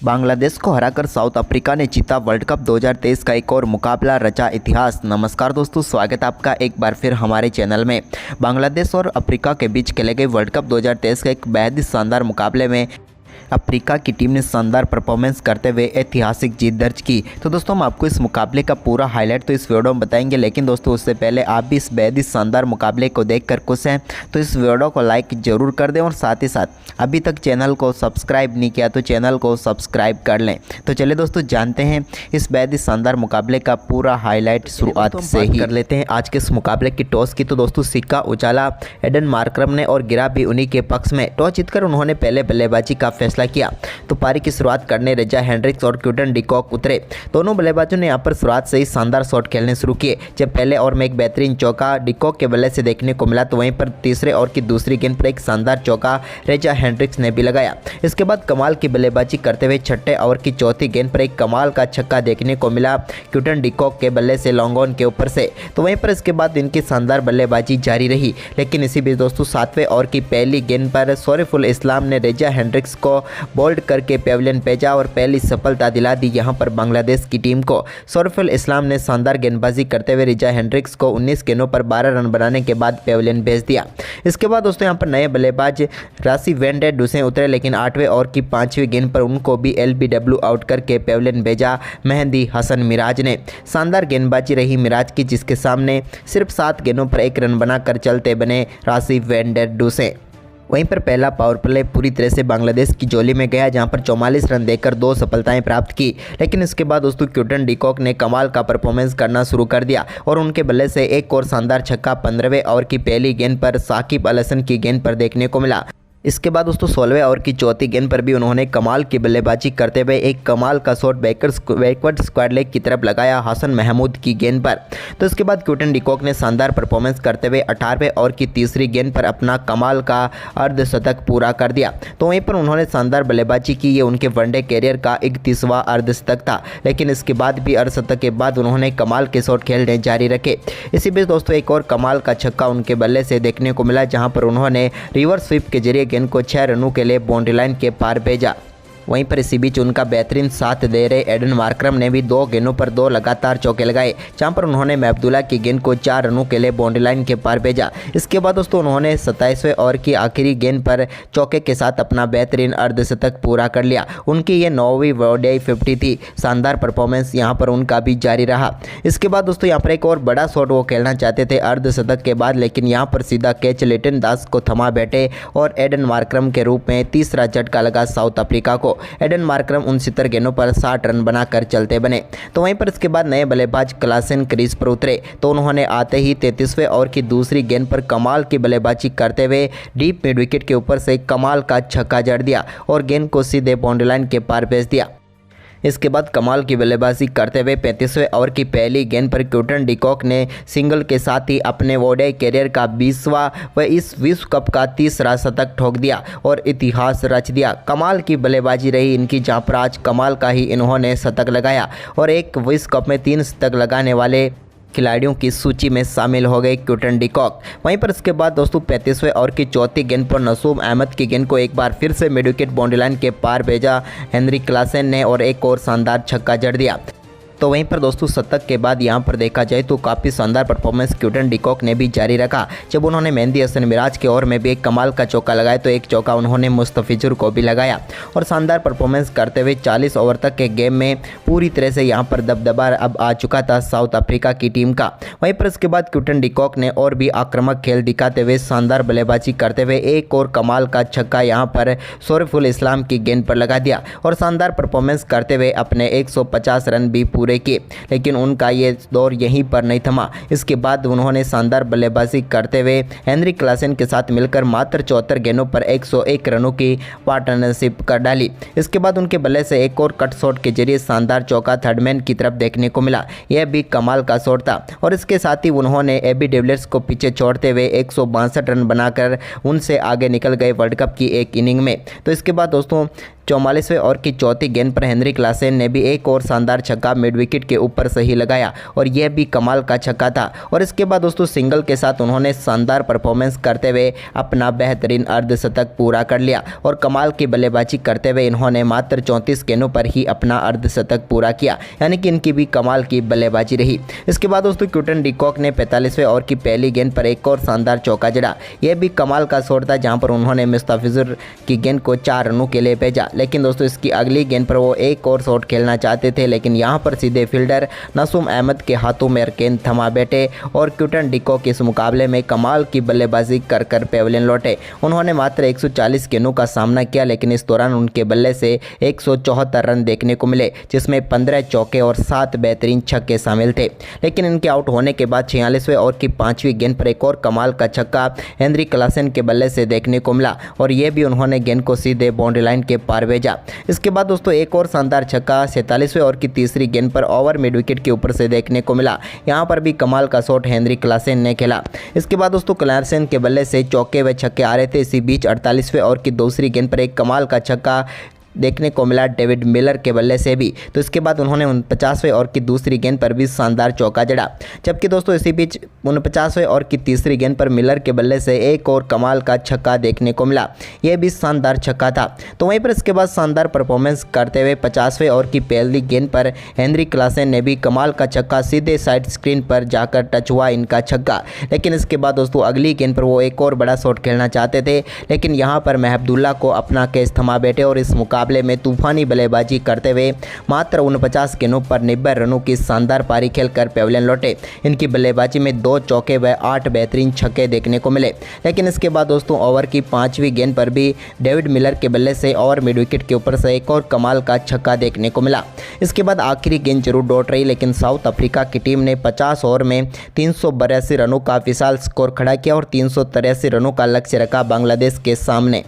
बांग्लादेश को हराकर south Africa ने जीता वर्ल्ड कप 2023 का एक और मुकाबला, रचा इतिहास। नमस्कार दोस्तों, स्वागत है आपका एक बार फिर हमारे चैनल में। बांग्लादेश और अफ्रीका के बीच खेले गए वर्ल्ड कप 2023 का एक बेहद ही शानदार मुकाबले में अफ्रीका की टीम ने शानदार परफॉर्मेंस करते हुए ऐतिहासिक जीत दर्ज की। तो दोस्तों हम आपको इस मुकाबले का पूरा हाईलाइट तो इस वीडियो में बताएंगे, लेकिन दोस्तों उससे पहले आप भी इस बेहद ही शानदार मुकाबले को देखकर खुश हैं तो इस वीडियो को लाइक जरूर कर दें और साथ ही साथ अभी तक चैनल को सब्सक्राइब नहीं किया तो चैनल को सब्सक्राइब कर लें। तो चलिए दोस्तों जानते हैं इस बेहद ही शानदार मुकाबले का पूरा हाईलाइट शुरुआत से ही कर लेते हैं आज के इस मुकाबले की टॉस की। तो दोस्तों सिक्का उछाला एडन मार्करम ने और गिरा भी उन्हीं के पक्ष में। टॉस जीतकर उन्होंने पहले बल्लेबाजी का फैसला किया तो पारी की शुरुआत करने रेजा हेंड्रिक्स और क्विंटन डी कॉक उतरे। दोनों बल्लेबाजों ने यहां पर शुरुआत से ही शानदार शॉट खेलने शुरू किए। जब पहले ओवर में एक बेहतरीन चौका डी कॉक के बल्ले से देखने को मिला तो वहीं पर तीसरे ओवर की दूसरी गेंद पर एक शानदार चौका रेजा हेंड्रिक्स ने भी लगाया। इसके बाद कमाल की बल्लेबाजी करते हुए छठे ओवर की चौथी गेंद पर एक कमाल का छक्का देखने को मिला क्विंटन डी कॉक के बल्ले से लॉन्ग ऑन के ऊपर से। तो वहीं पर इसके बाद इनकी शानदार बल्लेबाजी जारी रही, लेकिन इसी बीच दोस्तों सातवें ओवर की पहली गेंद पर शरीफुल इस्लाम ने रेजा हेंड्रिक्स को बोल्ड करके पेविलियन भेजा और पहली सफलता दिला दी यहां पर बांग्लादेश की टीम को। शरीफुल इस्लाम ने शानदार गेंदबाजी करते हुए रेजा हेंड्रिक्स को 19 गेंदों पर 12 रन बनाने के बाद पेविलियन भेज दिया। इसके बाद दोस्तों यहां पर नए बल्लेबाज राशि वेंडे डुसे उतरे, लेकिन 8वें ओवर की 5वीं गेंद पर उनको भी एलबीडब्ल्यू आउट करके पेविलियन भेजा मेहंदी हसन मिराज ने। शानदार गेंदबाजी रही मिराज की, जिसके सामने सिर्फ 7 गेंदों पर 1 रन बनाकर चलते बने राशि वेंडे डुसे। वहीं पर पहला पावर प्ले पूरी तरह से बांग्लादेश की झोली में गया, जहां पर 44 रन देकर 2 सफलताएं प्राप्त की। लेकिन इसके बाद दोस्तों क्विंटन डी कॉक ने कमाल का परफॉर्मेंस करना शुरू कर दिया और उनके बल्ले से एक और शानदार छक्का 15वें ओवर की पहली गेंद पर साकिब अल हसन की गेंद पर देखने को मिला। इसके बाद दोस्तों 16वें ओवर की चौथी गेंद पर भी उन्होंने कमाल की बल्लेबाजी करते हुए एक कमाल का शॉट बैकवर्ड स्क्वायर लेग की तरफ लगाया हसन महमूद की गेंद पर। तो इसके बाद क्विंटन डी कॉक ने शानदार परफॉर्मेंस करते हुए 18वें ओवर की तीसरी गेंद पर अपना कमाल का अर्धशतक पूरा कर दिया। तो वहीं पर उन्होंने शानदार बल्लेबाजी की। ये उनके वनडे कैरियर का 31वां अर्धशतक था, लेकिन इसके बाद भी अर्धशतक के बाद उन्होंने कमाल के शॉट खेलने जारी रखे। इसी बीच दोस्तों एक और कमाल का छक्का उनके बल्ले से देखने को मिला, जहाँ पर उन्होंने रिवर्स स्वीप के जरिए गेंद को 6 रनों के लिए बाउंड्री लाइन के पार भेजा। वहीं पर इसी बीच उनका बेहतरीन साथ दे रहे एडन मार्करम ने भी 2 गेंदों पर 2 लगातार चौके लगाए, जहां पर उन्होंने महबूदुल्लाह की गेंद को 4 रनों के लिए बाउंड्री लाइन के पार भेजा। इसके बाद दोस्तों उन्होंने 27वें ओवर की आखिरी गेंद पर चौके के साथ अपना बेहतरीन अर्धशतक पूरा कर लिया। उनकी ये 9वीं ओडीआई 50 थी। शानदार परफॉर्मेंस यहां पर उनका भी जारी रहा। इसके बाद दोस्तों यहाँ पर एक और बड़ा शॉट वो खेलना चाहते थे अर्धशतक के बाद, लेकिन यहाँ पर सीधा कैच लिटन दास को थमा बैठे और एडन मार्करम के रूप में तीसरा झटका लगा साउथ अफ्रीका को। एडन मार्करम 69 गेंदों पर 60 रन बनाकर चलते बने। तो वहीं पर इसके बाद नए बल्लेबाज क्लासेन क्रीज पर उतरे तो उन्होंने आते ही 33वें ओवर की दूसरी गेंद पर कमाल की बल्लेबाजी करते हुए डीप मिड विकेट के ऊपर से कमाल का छक्का जड़ दिया और गेंद को सीधे बाउंड्री लाइन के पार भेज दिया। इसके बाद कमाल की बल्लेबाजी करते हुए 35वें ओवर की पहली गेंद पर क्विंटन डी कॉक ने सिंगल के साथ ही अपने ओडीआई कैरियर का 20वां व इस विश्व कप का 3रा शतक ठोक दिया और इतिहास रच दिया। कमाल की बल्लेबाजी रही इनकी, जहां पर आज कमाल का ही इन्होंने शतक लगाया और एक विश्व कप में 3 शतक लगाने वाले खिलाड़ियों की सूची में शामिल हो गए क्विंटन डी कॉक। वहीं पर इसके बाद दोस्तों 35वें ओवर की चौथी गेंद पर नसूम अहमद की गेंद को एक बार फिर से मिड विकेट बाउंड्री लाइन के पार भेजा हेनरिक क्लासेन ने और एक और शानदार छक्का जड़ दिया। तो वहीं पर दोस्तों शतक के बाद यहां पर देखा जाए तो काफ़ी शानदार परफॉर्मेंस क्विंटन डी कॉक ने भी जारी रखा। जब उन्होंने मेहंदी हसन मिराज के ओवर में भी एक कमाल का चौका लगाया तो एक चौका उन्होंने मुस्तफिजुर को भी लगाया और शानदार परफॉर्मेंस करते हुए 40 ओवर तक के गेम में पूरी तरह से यहां पर दबदबा अब आ चुका था साउथ अफ्रीका की टीम का। वहीं पर इसके बाद क्विंटन डी कॉक ने और भी आक्रामक खेल दिखाते हुए शानदार बल्लेबाजी करते हुए एक और कमाल का छक्का यहाँ पर शरीफुल इस्लाम की गेंद पर लगा दिया और शानदार परफॉर्मेंस करते हुए अपने 150 रन भी पूरे किए। लेकिन उनका ये दौर यहीं पर नहीं थमा। इसके बाद उन्होंने शानदार बल्लेबाजी करते हुए हेनरिक क्लासेन के साथ मिलकर मात्र 74 गेंदों पर 101 रनों की पार्टनरशिप कर डाली। इसके बाद उनके बल्ले से एक और कट शॉट के जरिए शानदार चौका थर्डमैन की तरफ देखने को मिला। यह भी कमाल का शॉट था और इसके साथ ही उन्होंने एबी डिविलियर्स को पीछे छोड़ते हुए 162 रन बनाकर उनसे आगे निकल गए वर्ल्ड कप की एक इनिंग में। तो इसके बाद दोस्तों 44वें ओवर की चौथी गेंद पर हेनरी क्लासेन ने भी एक और शानदार छक्का मिड विकेट के ऊपर सही लगाया और यह भी कमाल का छक्का था। और इसके बाद दोस्तों सिंगल के साथ उन्होंने शानदार परफॉर्मेंस करते हुए अपना बेहतरीन अर्धशतक पूरा कर लिया और कमाल की बल्लेबाजी करते हुए इन्होंने मात्र 34 गेंदों पर ही अपना अर्धशतक पूरा किया, यानी कि इनकी भी कमाल की बल्लेबाजी रही। इसके बाद दोस्तों क्विंटन डी कॉक ने 45वें ओवर की पहली गेंद पर एक और शानदार चौका जड़ा। यह भी कमाल का शॉट था जहां पर उन्होंने मुस्तफिजुर की गेंद को 4 रनों के लिए भेजा। लेकिन दोस्तों इसकी अगली गेंद पर वो एक और शॉट खेलना चाहते थे, लेकिन यहां पर सीधे फील्डर नसूम अहमद के हाथों में गेंद थमा बैठे और क्विंटन डी कॉक इस मुकाबले में कमाल की बल्लेबाजी कर पेविलियन लौटे। उन्होंने मात्र 140 गेंदों का सामना किया, लेकिन इस दौरान उनके बल्ले से 174 रन देखने को मिले, जिसमें 15 चौके और 7 बेहतरीन छक्के शामिल थे। लेकिन इनके आउट होने के बाद 46वें ओवर की 5वीं गेंद पर एक और कमाल का छक्का हेनरी क्लासेन के बल्ले से देखने को मिला और यह भी उन्होंने गेंद को सीधे बाउंड्री लाइन के पार भेजा। इसके बाद दोस्तों एक और शानदार छक्का 47वें ओवर की तीसरी गेंद पर ओवर मिड विकेट के ऊपर से देखने को मिला। यहां पर भी कमाल का शॉट हेनरी क्लासेन ने खेला। इसके बाद दोस्तों क्लासेन के बल्ले से चौके व छक्के आ रहे थे। इसी बीच 48वें ओवर की दूसरी गेंद पर एक कमाल का छक्का देखने को मिला डेविड मिलर के बल्ले से भी। तो इसके बाद उन्होंने 49वें ओवर की दूसरी गेंद पर भी शानदार चौका जड़ा। जबकि दोस्तों इसी बीच 49वें ओवर की तीसरी गेंद पर मिलर के बल्ले से एक और कमाल का छक्का देखने को मिला, यह भी शानदार छक्का था। तो वहीं पर इसके बाद शानदार परफॉर्मेंस करते हुए 50वें ओवर की पहली गेंद पर हेनरी क्लासेन ने भी कमाल का छक्का सीधे साइड स्क्रीन पर जाकर टच हुआ इनका छक्का। लेकिन इसके बाद दोस्तों अगली गेंद पर वो एक और बड़ा शॉट खेलना चाहते थे, लेकिन यहाँ पर महबुल्ला को अपना कैच थमा बैठे और इस मुकाबले में तूफानी बल्लेबाजी करते हुए मात्र 49 गेंदों पर 90 रनों की शानदार पारी खेलकर पेविलियन लौटे। इनकी बल्लेबाजी में 2 चौके व 8 बेहतरीन छक्के देखने को मिले। लेकिन इसके बाद दोस्तों ओवर की 5वीं गेंद पर भी डेविड मिलर के बल्ले से ओवर मिड विकेट के ऊपर से एक और कमाल का छक्का देखने को मिला। इसके बाद आखिरी गेंद जरूर डॉट रही, लेकिन साउथ अफ्रीका की टीम ने 50 ओवर में 382 रनों का विशाल स्कोर खड़ा किया और 383 रनों का लक्ष्य रखा बांग्लादेश के सामने।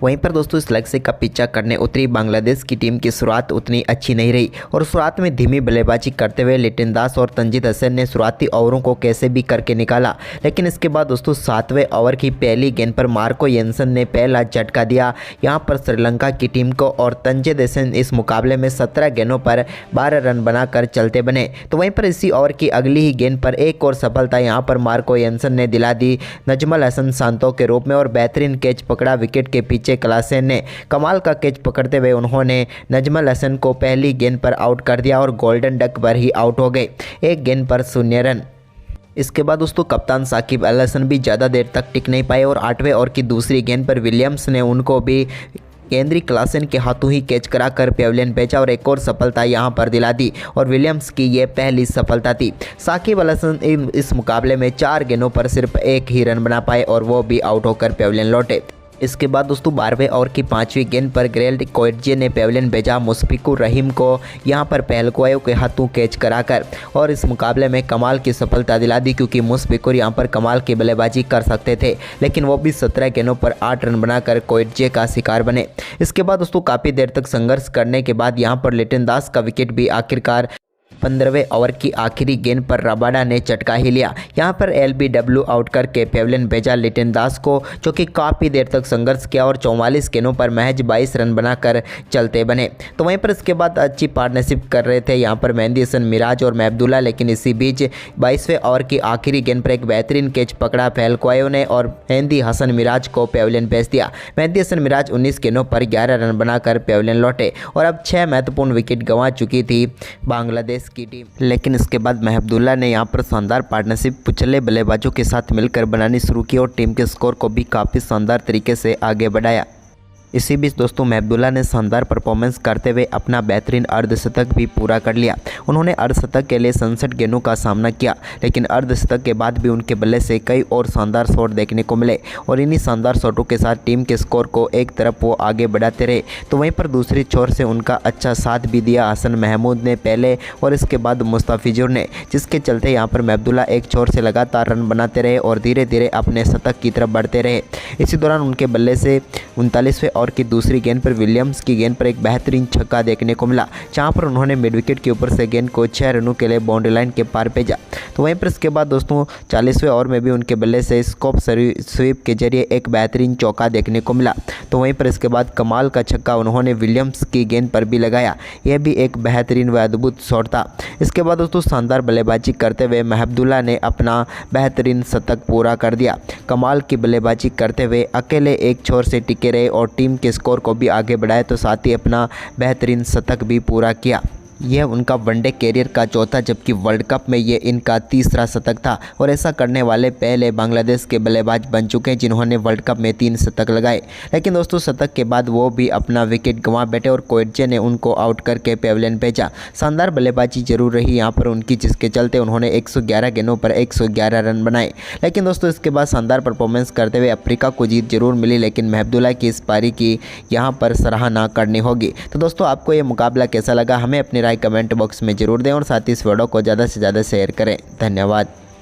वहीं पर दोस्तों इस लक्ष्य का पीछा करने उतरी बांग्लादेश की टीम की शुरुआत उतनी अच्छी नहीं रही और शुरुआत में धीमी बल्लेबाजी करते हुए लिटन दास और तंजीद हसन ने शुरुआती ओवरों को कैसे भी करके निकाला। लेकिन इसके बाद दोस्तों 7वें ओवर की पहली गेंद पर मार्को येंसन ने पहला झटका दिया यहां पर श्रीलंका की टीम को और तंजीद हसन इस मुकाबले में 17 गेंदों पर 12 रन बनाकर चलते बने। तो वहीं पर इसी ओवर की अगली ही गेंद पर एक और सफलता यहां पर मार्को येंसन ने दिला दी नजमल हसन सांतो के रूप में और बेहतरीन कैच पकड़ा विकेट के पीछे। क्लासेन ने कमाल का कैच पकड़ते हुए उन्होंने नजमल हसन को पहली गेंद पर आउट कर दिया और गोल्डन डक पर ही आउट हो गए, एक गेंद पर 0 रन। इसके बाद दोस्तों कप्तान साकिब अल हसन भी ज़्यादा देर तक टिक नहीं पाए और 8वें ओवर की दूसरी गेंद पर विलियम्स ने उनको भी हेनरी क्लासेन के हाथों ही कैच कराकर पेविलियन भेजा और एक और सफलता यहां पर दिला दी और विलियम्स की ये पहली सफलता थी। साकिब अल हसन इस मुकाबले में 4 गेंदों पर सिर्फ 1 ही रन बना पाए और वो भी आउट होकर पेविलियन लौटे। इसके बाद दोस्तों 12वें ओवर की 5वीं गेंद पर ग्रेल्ड कोएटजे ने पेविलियन भेजा मुशफिकुर रहीम को यहां पर पहलकुआयों के हाथों कैच कराकर और इस मुकाबले में कमाल की सफलता दिला दी, क्योंकि मुशफिकुर यहां पर कमाल की बल्लेबाजी कर सकते थे, लेकिन वो भी 17 गेंदों पर 8 रन बनाकर कोएटजे का शिकार बने। इसके बाद दोस्तों काफ़ी देर तक संघर्ष करने के बाद यहां पर लिटन दास का विकेट भी आखिरकार 15वें ओवर की आखिरी गेंद पर रबाडा ने चटका ही लिया। यहां पर LBW आउट करके पेविलियन भेजा लिटन दास को, जो कि काफ़ी देर तक संघर्ष किया और 44 गेंदों पर महज 22 रन बनाकर चलते बने। तो वहीं पर इसके बाद अच्छी पार्टनरशिप कर रहे थे यहां पर मेहंदी हसन मिराज और महबुल्ला, लेकिन इसी बीच 22वें ओवर की आखिरी गेंद पर एक बेहतरीन कैच पकड़ा फैलकुआयों ने और मेहंदी हसन मिराज को पेविलियन भेज दिया। मेहंदी हसन मिराज 19 गेंदों पर 11 रन बनाकर पेविलियन लौटे और अब 6 महत्वपूर्ण विकेट गंवा चुकी थी बांग्लादेश की टीम। लेकिन इसके बाद महबुल्ला ने यहां पर शानदार पार्टनरशिप पिछले बल्लेबाजों के साथ मिलकर बनानी शुरू की और टीम के स्कोर को भी काफ़ी शानदार तरीके से आगे बढ़ाया। इसी बीच दोस्तों महबुल्ला ने शानदार परफॉर्मेंस करते हुए अपना बेहतरीन अर्धशतक भी पूरा कर लिया। उन्होंने अर्धशतक के लिए 67 गेंदों का सामना किया, लेकिन अर्धशतक के बाद भी उनके बल्ले से कई और शानदार शॉट देखने को मिले और इन्हीं शानदार शॉटों के साथ टीम के स्कोर को एक तरफ वो आगे बढ़ाते रहे। तो वहीं पर दूसरी छोर से उनका अच्छा साथ भी दिया हसन महमूद ने पहले और इसके बाद मुस्तफिजुर ने, जिसके चलते यहाँ पर महबुल्ला एक छोर से लगातार रन बनाते रहे और धीरे धीरे अपने शतक की तरफ बढ़ते रहे। इसी दौरान उनके बल्ले से 39वें ओवर की दूसरी गेंद पर विलियम्स की गेंद पर एक बेहतरीन छक्का देखने को मिला, जहां पर उन्होंने मिड विकेट के ऊपर से गेंद को 6 रनों के लिए बाउंड्री लाइन के पार भेजा। तो वहीं पर इसके बाद दोस्तों 40वें ओवर में भी उनके बल्ले से स्कॉप स्वीप के जरिए एक बेहतरीन चौका देखने को मिला। तो वहीं पर इसके बाद कमाल का छक्का उन्होंने विलियम्स की गेंद पर भी लगाया, यह भी एक बेहतरीन व अद्भुत शॉट था। इसके बाद दोस्तों शानदार बल्लेबाजी करते हुए महबुल्ला ने अपना बेहतरीन शतक पूरा कर दिया। कमाल की बल्लेबाजी करते हुए अकेले एक छोर से टिके रहे और टीम के स्कोर को भी आगे बढ़ाए, तो साथ ही अपना बेहतरीन शतक भी पूरा किया। यह उनका वनडे कैरियर का चौथा जबकि वर्ल्ड कप में ये इनका तीसरा शतक था और ऐसा करने वाले पहले बांग्लादेश के बल्लेबाज बन चुके हैं जिन्होंने वर्ल्ड कप में 3 शतक लगाए। लेकिन दोस्तों शतक के बाद वो भी अपना विकेट गंवा बैठे और कोएटजे ने उनको आउट करके पेविलियन भेजा। शानदार बल्लेबाजी जरूर रही यहाँ पर उनकी, जिसके चलते उन्होंने 111 गेंदों पर 111 रन बनाए। लेकिन दोस्तों इसके बाद शानदार परफॉर्मेंस करते हुए अफ्रीका को जीत जरूर मिली, लेकिन महबुल्ला की इस पारी की यहाँ पर सराहना करनी होगी। तो दोस्तों आपको ये मुकाबला कैसा लगा, हमें अपनी कमेंट बॉक्स में जरूर दें और साथ ही इस वीडियो को ज़्यादा से ज़्यादा शेयर करें। धन्यवाद।